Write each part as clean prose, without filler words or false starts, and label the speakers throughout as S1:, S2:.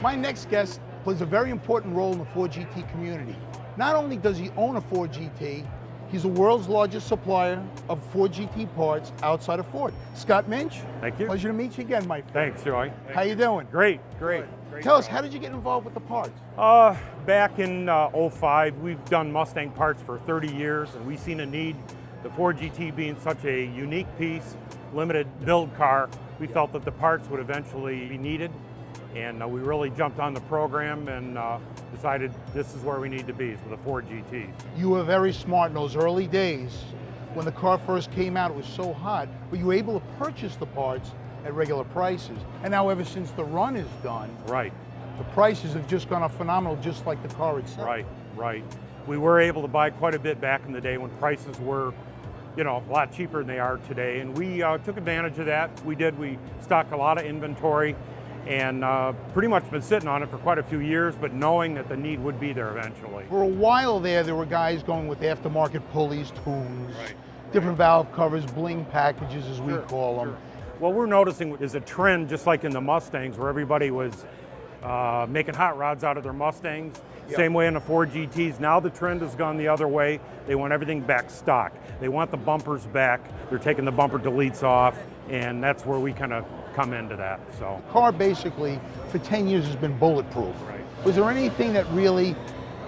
S1: My next guest plays a very important role in the Ford GT community. Not only does he own a Ford GT, he's the world's largest supplier of Ford GT parts outside of Ford. Scott Minch.
S2: Thank you.
S1: Pleasure to meet you again, my friend.
S2: Thanks, Joy.
S1: How you doing?
S2: Great, great.
S1: Tell us, how did you get involved with the parts?
S2: Back in '05, we've done Mustang parts for 30 years, and we've seen a need. The Ford GT being such a unique piece, limited build car, we felt that the parts would eventually be needed, and we really jumped on the program and decided this is where we need to be, is with the Ford GTs.
S1: You were very smart in those early days. When the car first came out, it was so hot, but you were able to purchase the parts at regular prices. And now ever since the run is done,
S2: Right.
S1: the prices have just gone up phenomenal, just like the car itself.
S2: Right, right. We were able to buy quite a bit back in the day when prices were, a lot cheaper than they are today, and we took advantage of that. We stocked a lot of inventory, and pretty much been sitting on it for quite a few years, but knowing that the need would be there eventually.
S1: For a while there were guys going with aftermarket pulleys, tunes, different valve covers, bling packages as we call them.
S2: What we're noticing is a trend, just like in the Mustangs, where everybody was making hot rods out of their Mustangs.
S1: Yep.
S2: Same way in the Ford GTs. Now the trend has gone the other way. They want everything back stock. They want the bumpers back. They're taking the bumper deletes off, and that's where we kind of come into that. So,
S1: The car basically for 10 years has been bulletproof.
S2: Right.
S1: Was there anything that really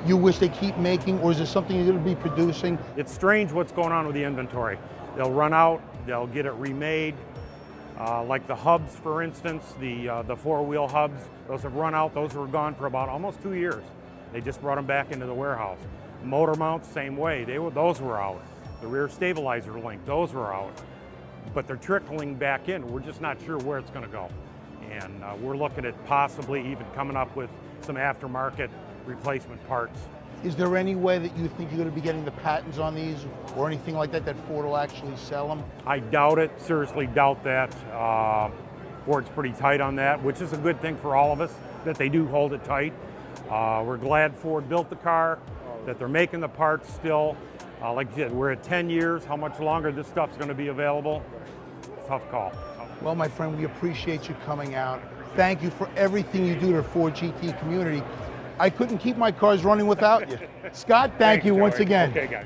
S1: you wish they keep making, or is there something you're going to be producing?
S2: it's strange what's going on with the inventory. They'll run out, they'll get it remade. Like the hubs, for instance, the four-wheel hubs, those have run out. Those were gone for about almost 2 years. They just brought them back into the warehouse. Motor mounts, same way. Those were out. The rear stabilizer link, those were out. But they're trickling back in. We're just not sure where it's going to go. And we're looking at possibly even coming up with some aftermarket replacement parts.
S1: Is there any way that you think you're going to be getting the patents on these or anything like that, that Ford will actually sell them?
S2: I doubt it, seriously doubt that. Ford's pretty tight on that, which is a good thing for all of us, that they do hold it tight. We're glad Ford built the car, that they're making the parts still. Like you said, we're at 10 years. How much longer this stuff's going to be available? Tough call.
S1: Well, my friend, we appreciate you coming out. Thank you for everything you do to the Ford GT community. I couldn't keep my cars running without you. Scott, thank you once
S2: Joey.
S1: again.
S2: Okay, guys.